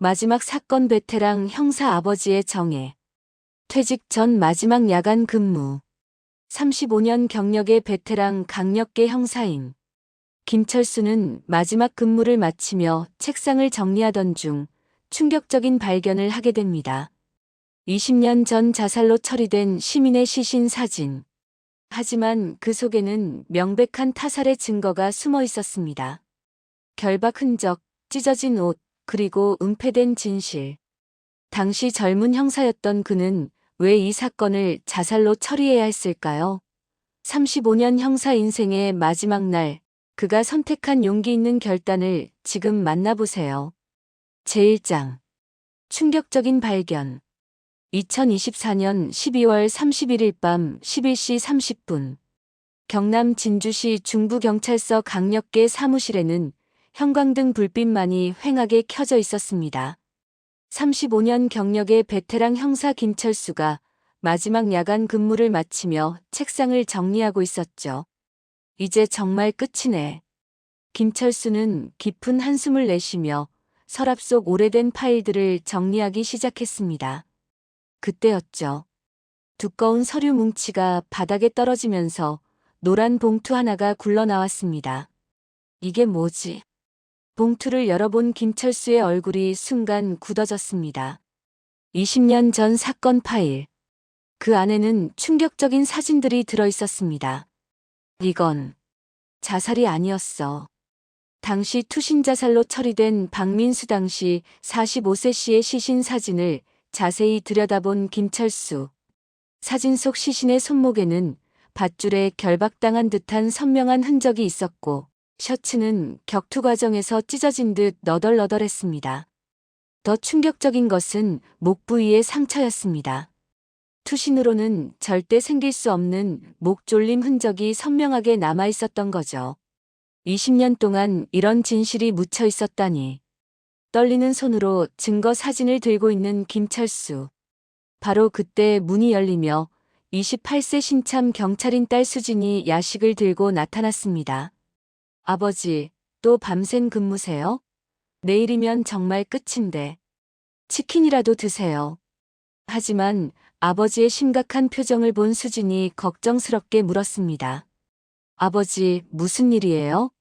마지막 사건 베테랑 형사 아버지의 정해. 퇴직 전 마지막 야간 근무. 35년 경력의 베테랑 강력계 형사인 김철수는 마지막 근무를 마치며 책상을 정리하던 중 충격적인 발견을 하게 됩니다. 20년 전 자살로 처리된 시민의 시신 사진. 하지만 그 속에는 명백한 타살의 증거가 숨어 있었습니다. 결박 흔적, 찢어진 옷, 그리고 은폐된 진실. 당시 젊은 형사였던 그는 왜 이 사건을 자살로 처리해야 했을까요? 35년 형사 인생의 마지막 날, 그가 선택한 용기 있는 결단을 지금 만나보세요. 제1장. 충격적인 발견. 2024년 12월 31일 밤 11시 30분. 경남 진주시 중부경찰서 강력계 사무실에는 형광등 불빛만이 휑하게 켜져 있었습니다. 35년 경력의 베테랑 형사 김철수가 마지막 야간 근무를 마치며 책상을 정리하고 있었죠. 이제 정말 끝이네. 김철수는 깊은 한숨을 내쉬며 서랍 속 오래된 파일들을 정리하기 시작했습니다. 그때였죠. 두꺼운 서류 뭉치가 바닥에 떨어지면서 노란 봉투 하나가 굴러나왔습니다. 이게 뭐지? 봉투를 열어본 김철수의 얼굴이 순간 굳어졌습니다. 20년 전 사건 파일. 그 안에는 충격적인 사진들이 들어 있었습니다. 이건 자살이 아니었어. 당시 투신 자살로 처리된 박민수 당시 45세 씨의 시신 사진을 자세히 들여다본 김철수. 사진 속 시신의 손목에는 밧줄에 결박당한 듯한 선명한 흔적이 있었고 셔츠는 격투 과정에서 찢어진 듯 너덜너덜했습니다. 더 충격적인 것은 목 부위의 상처였습니다. 투신으로는 절대 생길 수 없는 목 졸림 흔적이 선명하게 남아 있었던 거죠. 20년 동안 이런 진실이 묻혀 있었다니. 떨리는 손으로 증거 사진을 들고 있는 김철수. 바로 그때 문이 열리며 28세 신참 경찰인 딸 수진이 야식을 들고 나타났습니다. 아버지, 또 밤샘 근무세요? 내일이면 정말 끝인데. 치킨이라도 드세요. 하지만 아버지의 심각한 표정을 본 수진이 걱정스럽게 물었습니다. 아버지, 무슨 일이에요?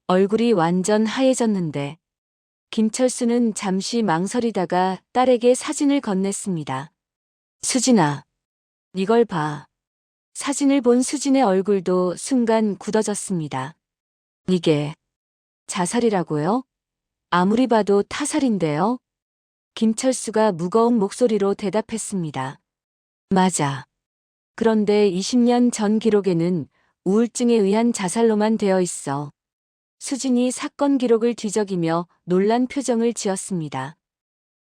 얼굴이 완전 하얘졌는데. 김철수는 잠시 망설이다가 딸에게 사진을 건넸습니다. 수진아, 이걸 봐. 사진을 본 수진의 얼굴도 순간 굳어졌습니다. 이게 자살이라고요? 아무리 봐도 타살인데요? 김철수가 무거운 목소리로 대답했습니다. 맞아. 그런데 20년 전 기록에는 우울증에 의한 자살로만 되어 있어. 수진이 사건 기록을 뒤적이며 놀란 표정을 지었습니다.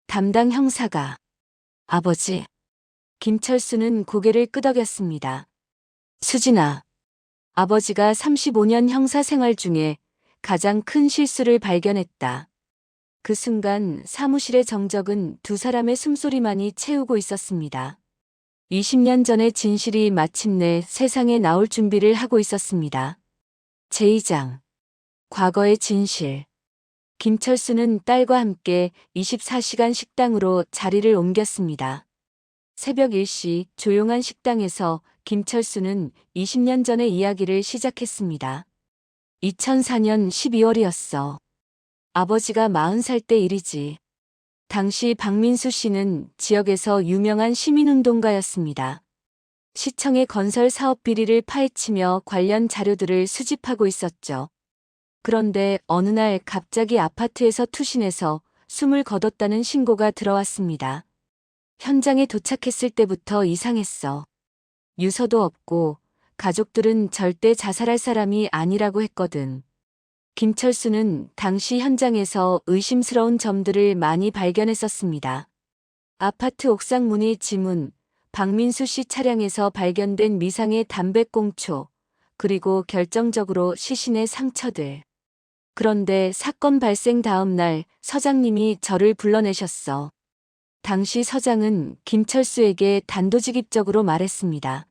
담당 형사가 아버지. 김철수는 고개를 끄덕였습니다. 수진아, 아버지가 35년 형사 생활 중에 가장 큰 실수를 발견했다. 그 순간 사무실의 정적은 두 사람의 숨소리만이 채우고 있었습니다. 20년 전의 진실이 마침내 세상에 나올 준비를 하고 있었습니다. 제2장. 과거의 진실. 김철수는 딸과 함께 24시간 식당으로 자리를 옮겼습니다. 새벽 1시 조용한 식당에서 김철수는 20년 전의 이야기를 시작했습니다. 2004년 12월이었어. 아버지가 40살 때 일이지. 당시 박민수 씨는 지역에서 유명한 시민운동가였습니다. 시청의 건설 사업 비리를 파헤치며 관련 자료들을 수집하고 있었죠. 그런데 어느 날 갑자기 아파트에서 투신해서 숨을 거뒀다는 신고가 들어왔습니다. 현장에 도착했을 때부터 이상했어. 유서도 없고 가족들은 절대 자살할 사람이 아니라고 했거든. 김철수는 당시 현장에서 의심스러운 점들을 많이 발견했었습니다. 아파트 옥상 문의 지문, 박민수 씨 차량에서 발견된 미상의 담배꽁초, 그리고 결정적으로 시신의 상처들. 그런데 사건 발생 다음 날 서장님이 저를 불러내셨어. 당시 서장은 김철수에게 단도직입적으로 말했습니다.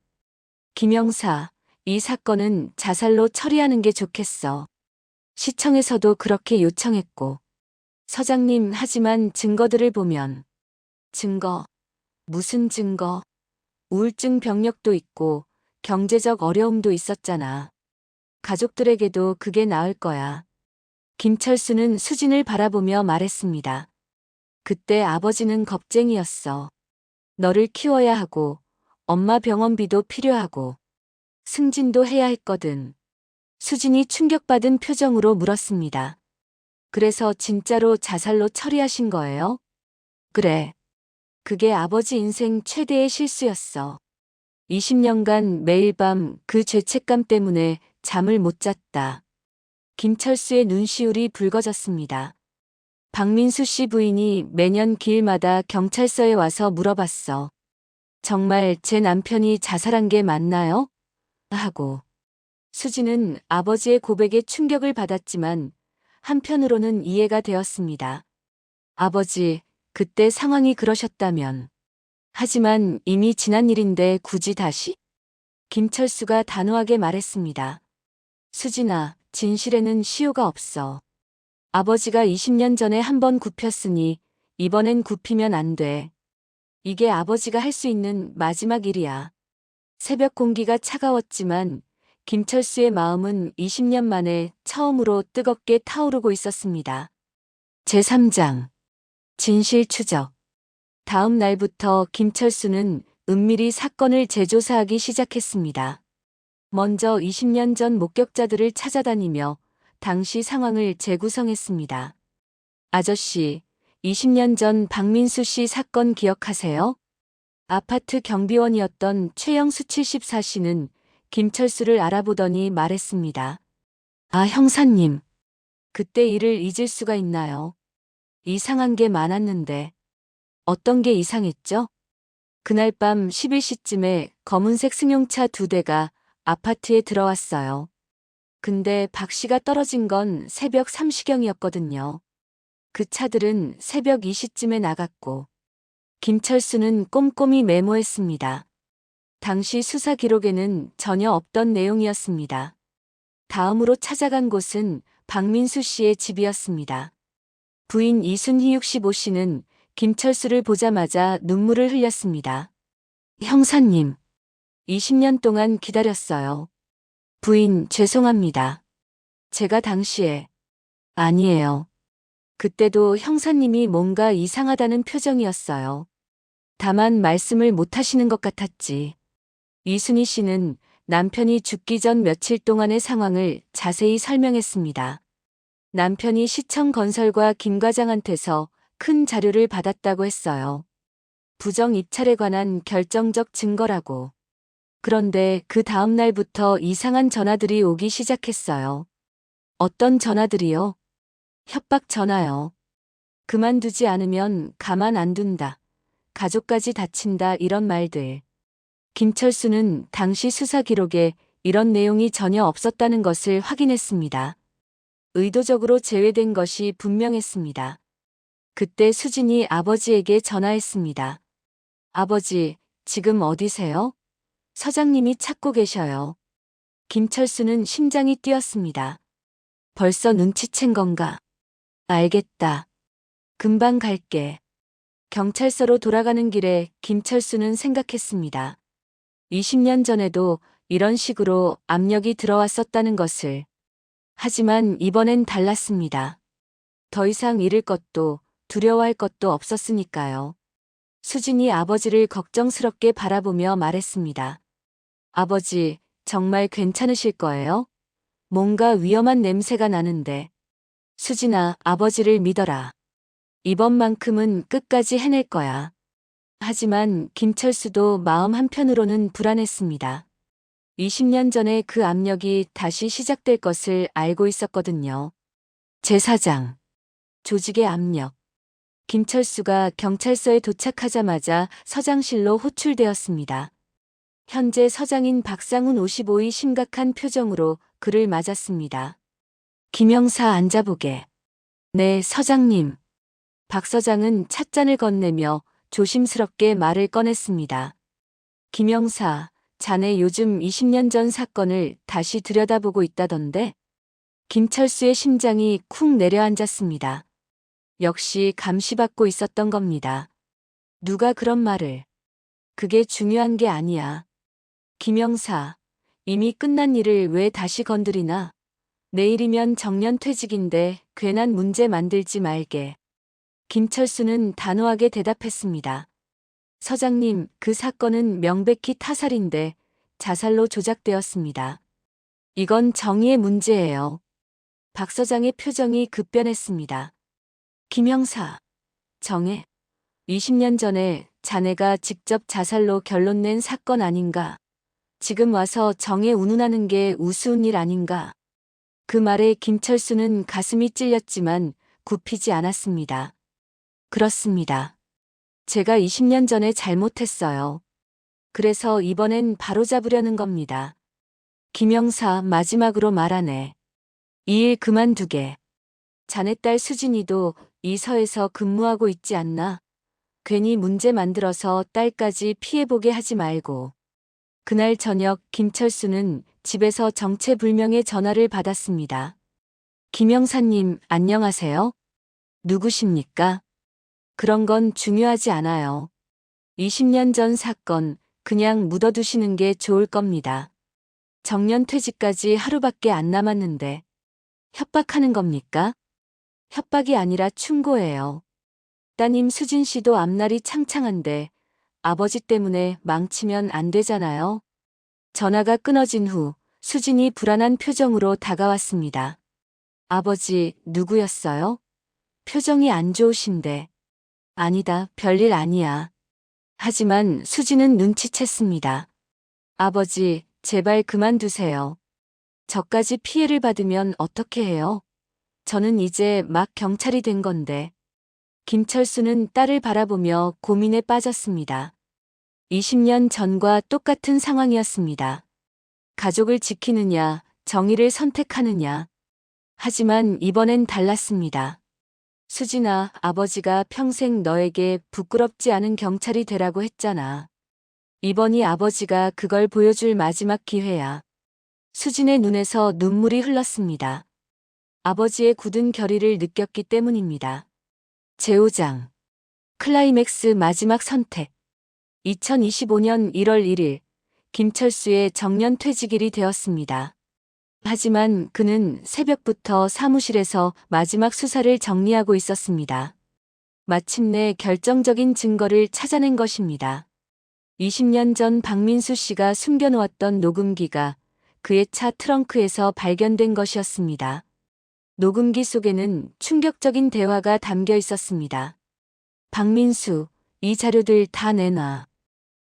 김 형사, 이 사건은 자살로 처리하는 게 좋겠어. 시청에서도 그렇게 요청했고. 서장님, 하지만 증거들을 보면. 증거? 무슨 증거? 우울증 병력도 있고 경제적 어려움도 있었잖아. 가족들에게도 그게 나을 거야. 김철수는 수진을 바라보며 말했습니다. 그때 아버지는 겁쟁이였어. 너를 키워야 하고 엄마 병원비도 필요하고 승진도 해야 했거든. 수진이 충격받은 표정으로 물었습니다. 그래서 진짜로 자살로 처리하신 거예요? 그래. 그게 아버지 인생 최대의 실수였어. 20년간 매일 밤 그 죄책감 때문에 잠을 못 잤다. 김철수의 눈시울이 붉어졌습니다. 박민수 씨 부인이 매년 기일마다 경찰서에 와서 물어봤어. 정말 제 남편이 자살한 게 맞나요? 하고. 수지는 아버지의 고백에 충격을 받았지만 한편으로는 이해가 되었습니다. 아버지, 그때 상황이 그러셨다면. 하지만 이미 지난 일인데 굳이 다시? 김철수가 단호하게 말했습니다. 수진아, 진실에는 시효가 없어. 아버지가 20년 전에 한 번 굽혔으니 이번엔 굽히면 안 돼. 이게 아버지가 할 수 있는 마지막 일이야. 새벽 공기가 차가웠지만 김철수의 마음은 20년 만에 처음으로 뜨겁게 타오르고 있었습니다. 제3장 진실 추적. 다음 날부터 김철수는 은밀히 사건을 재조사하기 시작했습니다. 먼저 20년 전 목격자들을 찾아다니며 당시 상황을 재구성했습니다. 아저씨, 20년 전 박민수 씨 사건 기억하세요? 아파트 경비원이었던 최영수 74씨는 김철수를 알아보더니 말했습니다. 아, 형사님. 그때 일을 잊을 수가 있나요? 이상한 게 많았는데. 어떤 게 이상했죠? 그날 밤 11시쯤에 검은색 승용차 2대가 아파트에 들어왔어요. 근데 박 씨가 떨어진 건 새벽 3시경이었거든요. 그 차들은 새벽 2시쯤에 나갔고 김철수는 꼼꼼히 메모했습니다. 당시 수사 기록에는 전혀 없던 내용이었습니다. 다음으로 찾아간 곳은 박민수 씨의 집이었습니다. 부인 이순희 65씨는 김철수를 보자마자 눈물을 흘렸습니다. 형사님, 20년 동안 기다렸어요. 부인, 죄송합니다. 제가 당시에. 아니에요. 그때도 형사님이 뭔가 이상하다는 표정이었어요. 다만 말씀을 못 하시는 것 같았지. 이순희 씨는 남편이 죽기 전 며칠 동안의 상황을 자세히 설명했습니다. 남편이 시청 건설과 김 과장한테서 큰 자료를 받았다고 했어요. 부정 입찰에 관한 결정적 증거라고. 그런데 그 다음 날부터 이상한 전화들이 오기 시작했어요. 어떤 전화들이요? 협박 전화요. 그만두지 않으면 가만 안 둔다. 가족까지 다친다, 이런 말들. 김철수는 당시 수사 기록에 이런 내용이 전혀 없었다는 것을 확인했습니다. 의도적으로 제외된 것이 분명했습니다. 그때 수진이 아버지에게 전화했습니다. 아버지, 지금 어디세요? 서장님이 찾고 계셔요. 김철수는 심장이 뛰었습니다. 벌써 눈치챈 건가? 알겠다. 금방 갈게. 경찰서로 돌아가는 길에 김철수는 생각했습니다. 20년 전에도 이런 식으로 압력이 들어왔었다는 것을. 하지만 이번엔 달랐습니다. 더 이상 잃을 것도 두려워할 것도 없었으니까요. 수진이 아버지를 걱정스럽게 바라보며 말했습니다. 아버지, 정말 괜찮으실 거예요? 뭔가 위험한 냄새가 나는데. 수진아, 아버지를 믿어라. 이번만큼은 끝까지 해낼 거야. 하지만 김철수도 마음 한편으로는 불안했습니다. 20년 전에 그 압력이 다시 시작될 것을 알고 있었거든요. 제4장 조직의 압력. 김철수가 경찰서에 도착하자마자 서장실로 호출되었습니다. 현재 서장인 박상훈 55의 심각한 표정으로 그를 맞았습니다. 김 형사, 앉아보게. 네, 서장님. 박 서장은 찻잔을 건네며 조심스럽게 말을 꺼냈습니다. 김 형사, 자네 요즘 20년 전 사건을 다시 들여다보고 있다던데? 김철수의 심장이 쿵 내려앉았습니다. 역시 감시받고 있었던 겁니다. 누가 그런 말을. 그게 중요한 게 아니야. 김영사, 이미 끝난 일을 왜 다시 건드리나? 내일이면 정년퇴직인데 괜한 문제 만들지 말게. 김철수는 단호하게 대답했습니다. 서장님, 그 사건은 명백히 타살인데 자살로 조작되었습니다. 이건 정의의 문제예요. 박 서장의 표정이 급변했습니다. 김영사, 정혜, 20년 전에 자네가 직접 자살로 결론 낸 사건 아닌가? 지금 와서 정혜 운운하는 게 우스운 일 아닌가? 그 말에 김철수는 가슴이 찔렸지만 굽히지 않았습니다. 그렇습니다. 제가 20년 전에 잘못했어요. 그래서 이번엔 바로잡으려는 겁니다. 김영사 마지막으로 말하네. 이 일 그만두게. 자네 딸 수진이도 이 서에서 근무하고 있지 않나? 괜히 문제 만들어서 딸까지 피해보게 하지 말고. 그날 저녁 김철수는 집에서 정체불명의 전화를 받았습니다. 김영사님, 안녕하세요? 누구십니까? 그런 건 중요하지 않아요. 20년 전 사건 그냥 묻어두시는 게 좋을 겁니다. 정년퇴직까지 하루밖에 안 남았는데 협박하는 겁니까? 협박이 아니라 충고예요. 따님 수진 씨도 앞날이 창창한데 아버지 때문에 망치면 안 되잖아요. 전화가 끊어진 후 수진이 불안한 표정으로 다가왔습니다. 아버지, 누구였어요? 표정이 안 좋으신데. 아니다, 별일 아니야. 하지만 수진은 눈치챘습니다. 아버지, 제발 그만두세요. 저까지 피해를 받으면 어떻게 해요? 저는 이제 막 경찰이 된 건데. 김철수는 딸을 바라보며 고민에 빠졌습니다. 20년 전과 똑같은 상황이었습니다. 가족을 지키느냐, 정의를 선택하느냐. 하지만 이번엔 달랐습니다. 수진아, 아버지가 평생 너에게 부끄럽지 않은 경찰이 되라고 했잖아. 이번이 아버지가 그걸 보여줄 마지막 기회야. 수진의 눈에서 눈물이 흘렀습니다. 아버지의 굳은 결의를 느꼈기 때문입니다. 제5장 클라이맥스 마지막 선택 2025년 1월 1일 김철수의 정년퇴직일이 되었습니다. 하지만 그는 새벽부터 사무실에서 마지막 수사를 정리하고 있었습니다. 마침내 결정적인 증거를 찾아낸 것입니다. 20년 전 박민수 씨가 숨겨놓았던 녹음기가 그의 차 트렁크에서 발견된 것이었습니다. 녹음기 속에는 충격적인 대화가 담겨 있었습니다. 박민수, 이 자료들 다 내놔.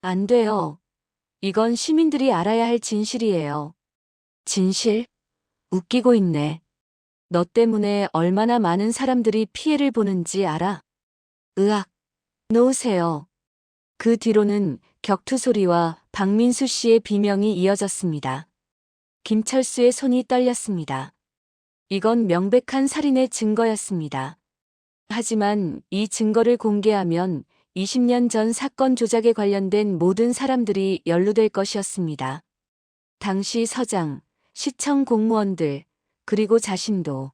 안 돼요. 이건 시민들이 알아야 할 진실이에요. 진실? 웃기고 있네. 너 때문에 얼마나 많은 사람들이 피해를 보는지 알아? 으악. 놓으세요. 그 뒤로는 격투 소리와 박민수 씨의 비명이 이어졌습니다. 김철수의 손이 떨렸습니다. 이건 명백한 살인의 증거였습니다. 하지만 이 증거를 공개하면 20년 전 사건 조작에 관련된 모든 사람들이 연루될 것이었습니다. 당시 서장, 시청 공무원들, 그리고 자신도.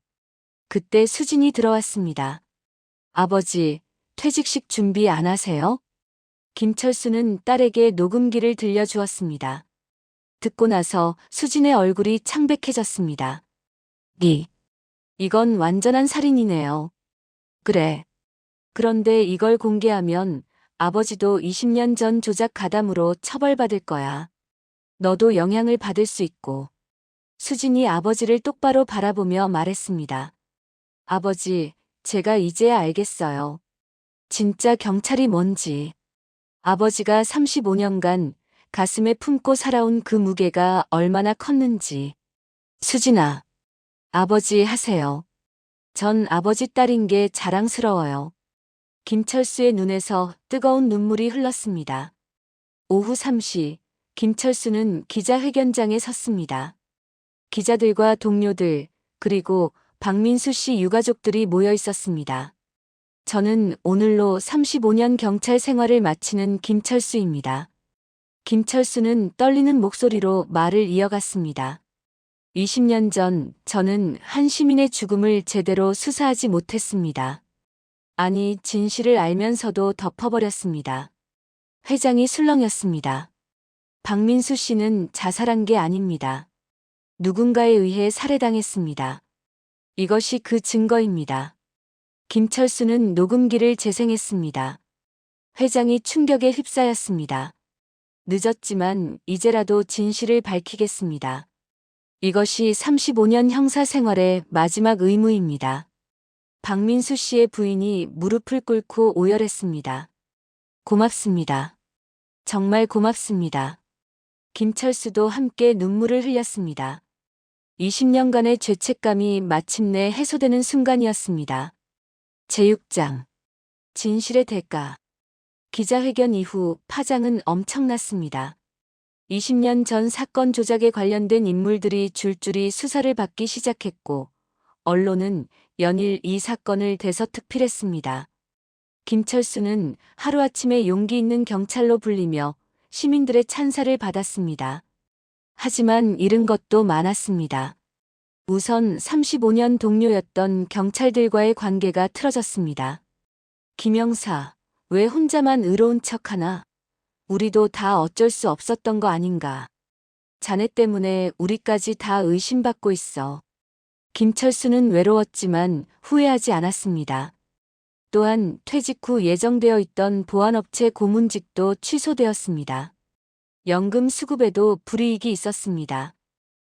그때 수진이 들어왔습니다. 아버지, 퇴직식 준비 안 하세요? 김철수는 딸에게 녹음기를 들려주었습니다. 듣고 나서 수진의 얼굴이 창백해졌습니다. 이건 완전한 살인이네요. 그래. 그런데 이걸 공개하면 아버지도 20년 전 조작 가담으로 처벌받을 거야. 너도 영향을 받을 수 있고. 수진이 아버지를 똑바로 바라보며 말했습니다. 아버지, 제가 이제야 알겠어요. 진짜 경찰이 뭔지. 아버지가 35년간 가슴에 품고 살아온 그 무게가 얼마나 컸는지. 수진아, 아버지 하세요. 전 아버지 딸인 게 자랑스러워요. 김철수의 눈에서 뜨거운 눈물이 흘렀습니다. 오후 3시, 김철수는 기자회견장에 섰습니다. 기자들과 동료들, 그리고 박민수 씨 유가족들이 모여 있었습니다. 저는 오늘로 35년 경찰 생활을 마치는 김철수입니다. 김철수는 떨리는 목소리로 말을 이어갔습니다. 20년 전 저는 한 시민의 죽음을 제대로 수사하지 못했습니다. 아니, 진실을 알면서도 덮어버렸습니다. 회장이 술렁였습니다. 박민수 씨는 자살한 게 아닙니다. 누군가에 의해 살해당했습니다. 이것이 그 증거입니다. 김철수는 녹음기를 재생했습니다. 회장이 충격에 휩싸였습니다. 늦었지만 이제라도 진실을 밝히겠습니다. 이것이 35년 형사 생활의 마지막 의무입니다. 박민수 씨의 부인이 무릎을 꿇고 오열했습니다. 고맙습니다. 정말 고맙습니다. 김철수도 함께 눈물을 흘렸습니다. 20년간의 죄책감이 마침내 해소되는 순간이었습니다. 제6장 진실의 대가. 기자회견 이후 파장은 엄청났습니다. 20년 전 사건 조작에 관련된 인물들이 줄줄이 수사를 받기 시작했고 언론은 연일 이 사건을 대서특필했습니다. 김철수는 하루아침에 용기 있는 경찰로 불리며 시민들의 찬사를 받았습니다. 하지만 잃은 것도 많았습니다. 우선 35년 동료였던 경찰들과의 관계가 틀어졌습니다. 김영사, 왜 혼자만 의로운 척하나? 우리도 다 어쩔 수 없었던 거 아닌가? 자네 때문에 우리까지 다 의심받고 있어. 김철수는 외로웠지만 후회하지 않았습니다. 또한 퇴직 후 예정되어 있던 보안업체 고문직도 취소되었습니다. 연금 수급에도 불이익이 있었습니다.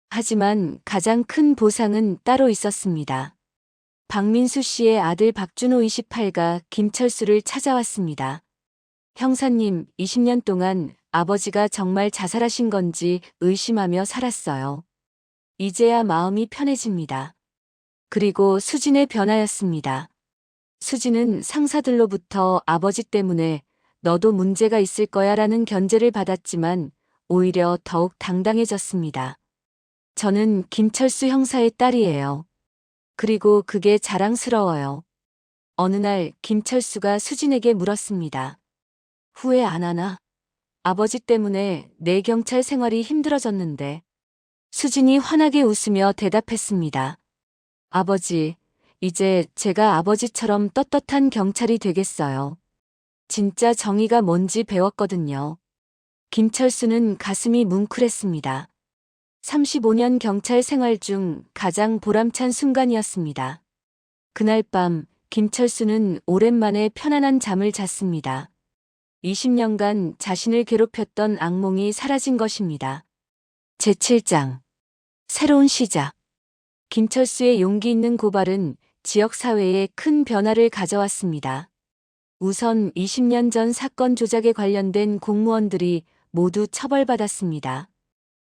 하지만 가장 큰 보상은 따로 있었습니다. 박민수 씨의 아들 박준호 28가 김철수를 찾아왔습니다. 형사님, 20년 동안 아버지가 정말 자살하신 건지 의심하며 살았어요. 이제야 마음이 편해집니다. 그리고 수진의 변화였습니다. 수진은 상사들로부터 아버지 때문에 너도 문제가 있을 거야 라는 견제를 받았지만 오히려 더욱 당당해졌습니다. 저는 김철수 형사의 딸이에요. 그리고 그게 자랑스러워요. 어느 날 김철수가 수진에게 물었습니다. 후회 안 하나? 아버지 때문에 내 경찰 생활이 힘들어졌는데. 수진이 환하게 웃으며 대답했습니다. 아버지, 이제 제가 아버지처럼 떳떳한 경찰이 되겠어요. 진짜 정의가 뭔지 배웠거든요. 김철수는 가슴이 뭉클했습니다. 35년 경찰 생활 중 가장 보람찬 순간이었습니다. 그날 밤 김철수는 오랜만에 편안한 잠을 잤습니다. 20년간 자신을 괴롭혔던 악몽이 사라진 것입니다. 제7장 새로운 시작. 김철수의 용기 있는 고발은 지역사회에 큰 변화를 가져왔습니다. 우선 20년 전 사건 조작에 관련된 공무원들이 모두 처벌받았습니다.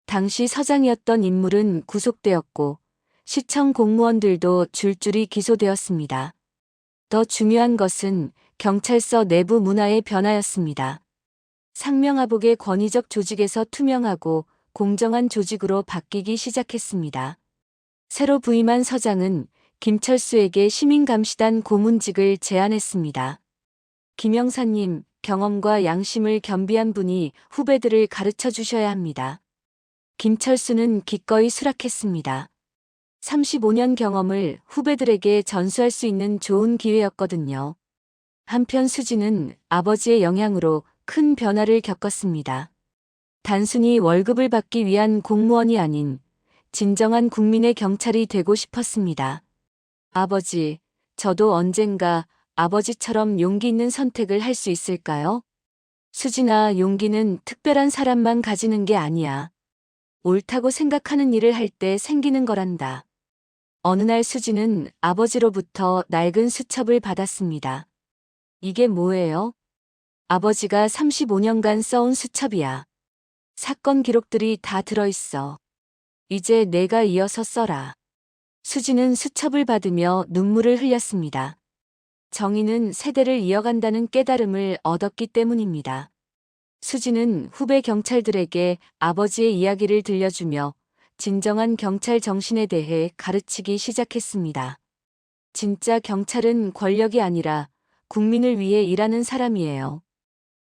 당시 서장이었던 인물은 구속되었고 시청 공무원들도 줄줄이 기소되었습니다. 더 중요한 것은 경찰서 내부 문화의 변화였습니다. 상명하복의 권위적 조직에서 투명하고 공정한 조직으로 바뀌기 시작했습니다. 새로 부임한 서장은 김철수에게 시민감시단 고문직을 제안했습니다. 김영사님, 경험과 양심을 겸비한 분이 후배들을 가르쳐 주셔야 합니다. 김철수는 기꺼이 수락했습니다. 35년 경험을 후배들에게 전수할 수 있는 좋은 기회였거든요. 한편 수진은 아버지의 영향으로 큰 변화를 겪었습니다. 단순히 월급을 받기 위한 공무원이 아닌 진정한 국민의 경찰이 되고 싶었습니다. 아버지, 저도 언젠가 아버지처럼 용기 있는 선택을 할 수 있을까요? 수진아, 용기는 특별한 사람만 가지는 게 아니야. 옳다고 생각하는 일을 할 때 생기는 거란다. 어느 날 수진은 아버지로부터 낡은 수첩을 받았습니다. 이게 뭐예요? 아버지가 35년간 써온 수첩이야. 사건 기록들이 다 들어있어. 이제 내가 이어서 써라. 수진은 수첩을 받으며 눈물을 흘렸습니다. 정의는 세대를 이어간다는 깨달음을 얻었기 때문입니다. 수진은 후배 경찰들에게 아버지의 이야기를 들려주며 진정한 경찰 정신에 대해 가르치기 시작했습니다. 진짜 경찰은 권력이 아니라 국민을 위해 일하는 사람이에요.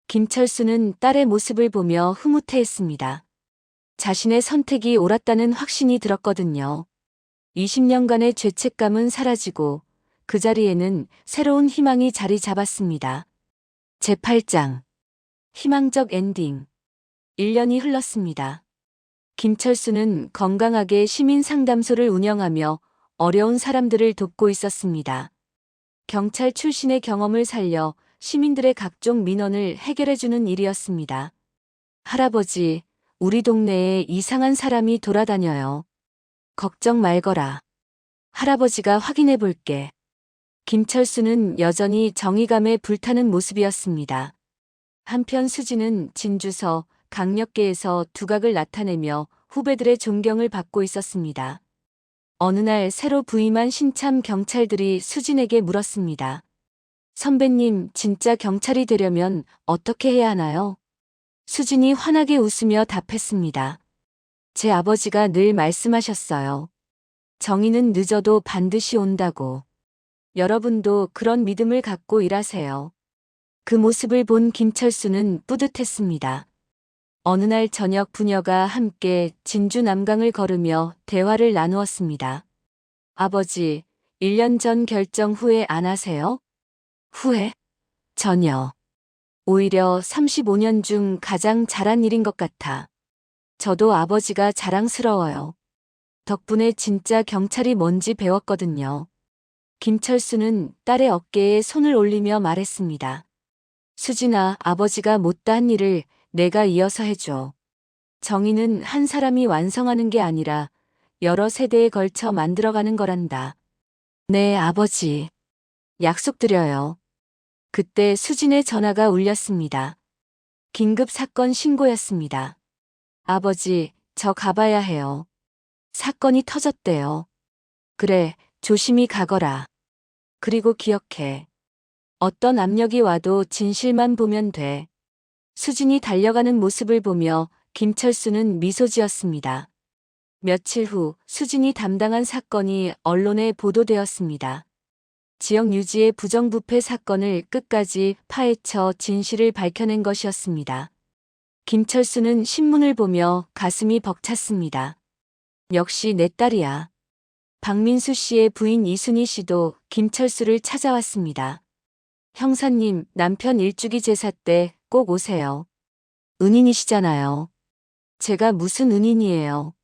김철수는 딸의 모습을 보며 흐뭇해했습니다. 자신의 선택이 옳았다는 확신이 들었거든요. 20년간의 죄책감은 사라지고 그 자리에는 새로운 희망이 자리 잡았습니다. 제8장. 희망적 엔딩. 1년이 흘렀습니다. 김철수는 건강하게 시민상담소를 운영하며 어려운 사람들을 돕고 있었습니다. 경찰 출신의 경험을 살려 시민들의 각종 민원을 해결해주는 일이었습니다. 할아버지, 우리 동네에 이상한 사람이 돌아다녀요. 걱정 말거라. 할아버지가 확인해 볼게. 김철수는 여전히 정의감에 불타는 모습이었습니다. 한편 수지는 진주서, 강력계에서 두각을 나타내며 후배들의 존경을 받고 있었습니다. 어느 날 새로 부임한 신참 경찰들이 수진에게 물었습니다. 선배님, 진짜 경찰이 되려면 어떻게 해야 하나요? 수진이 환하게 웃으며 답했습니다. 제 아버지가 늘 말씀하셨어요. 정의는 늦어도 반드시 온다고. 여러분도 그런 믿음을 갖고 일하세요. 그 모습을 본 김철수는 뿌듯했습니다. 어느 날 저녁 부녀가 함께 진주 남강을 걸으며 대화를 나누었습니다. 아버지, 1년 전 결정 후회 안 하세요? 후회? 전혀. 오히려 35년 중 가장 잘한 일인 것 같아. 저도 아버지가 자랑스러워요. 덕분에 진짜 경찰이 뭔지 배웠거든요. 김철수는 딸의 어깨에 손을 올리며 말했습니다. 수진아, 아버지가 못다한 일을 내가 이어서 해줘. 정의는 한 사람이 완성하는 게 아니라 여러 세대에 걸쳐 만들어가는 거란다. 네, 아버지. 약속드려요. 그때 수진의 전화가 울렸습니다. 긴급 사건 신고였습니다. 아버지, 저 가봐야 해요. 사건이 터졌대요. 그래, 조심히 가거라. 그리고 기억해. 어떤 압력이 와도 진실만 보면 돼. 수진이 달려가는 모습을 보며 김철수는 미소 지었습니다. 며칠 후 수진이 담당한 사건이 언론에 보도되었습니다. 지역 유지의 부정부패 사건을 끝까지 파헤쳐 진실을 밝혀낸 것이었습니다. 김철수는 신문을 보며 가슴이 벅찼습니다. 역시 내 딸이야. 박민수 씨의 부인 이순희 씨도 김철수를 찾아왔습니다. 형사님, 남편 일주기 제사 때 꼭 오세요. 은인이시잖아요. 제가 무슨 은인이에요.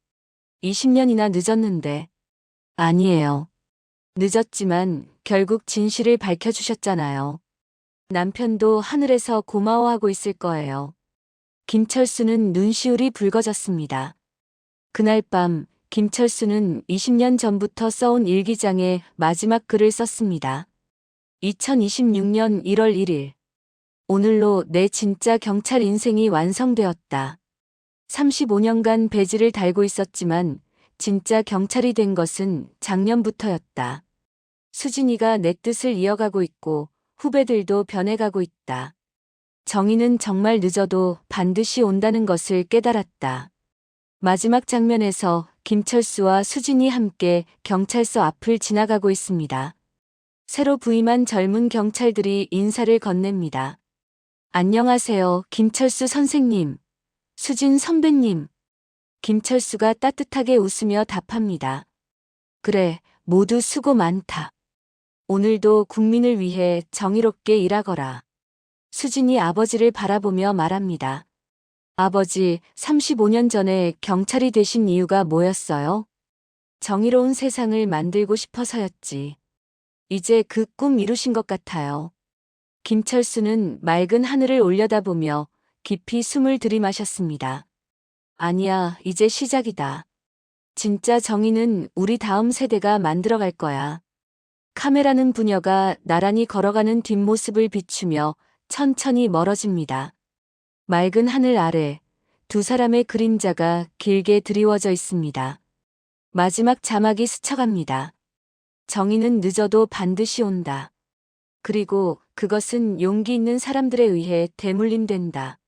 20년이나 늦었는데. 아니에요. 늦었지만 결국 진실을 밝혀주셨잖아요. 남편도 하늘에서 고마워하고 있을 거예요. 김철수는 눈시울이 붉어졌습니다. 그날 밤 김철수는 20년 전부터 써온 일기장에 마지막 글을 썼습니다. 2026년 1월 1일. 오늘로 내 진짜 경찰 인생이 완성되었다. 35년간 배지를 달고 있었지만 진짜 경찰이 된 것은 작년부터였다. 수진이가 내 뜻을 이어가고 있고 후배들도 변해가고 있다. 정의는 정말 늦어도 반드시 온다는 것을 깨달았다. 마지막 장면에서 김철수와 수진이 함께 경찰서 앞을 지나가고 있습니다. 새로 부임한 젊은 경찰들이 인사를 건넵니다. 안녕하세요, 김철수 선생님. 수진 선배님. 김철수가 따뜻하게 웃으며 답합니다. 그래, 모두 수고 많다. 오늘도 국민을 위해 정의롭게 일하거라. 수진이 아버지를 바라보며 말합니다. 아버지, 35년 전에 경찰이 되신 이유가 뭐였어요? 정의로운 세상을 만들고 싶어서였지. 이제 그 꿈 이루신 것 같아요. 김철수는 맑은 하늘을 올려다보며 깊이 숨을 들이마셨습니다. 아니야, 이제 시작이다. 진짜 정의는 우리 다음 세대가 만들어갈 거야. 카메라는 부녀가 나란히 걸어가는 뒷모습을 비추며 천천히 멀어집니다. 맑은 하늘 아래 두 사람의 그림자가 길게 드리워져 있습니다. 마지막 자막이 스쳐갑니다. 정의는 늦어도 반드시 온다. 그리고 그것은 용기 있는 사람들에 의해 대물림된다.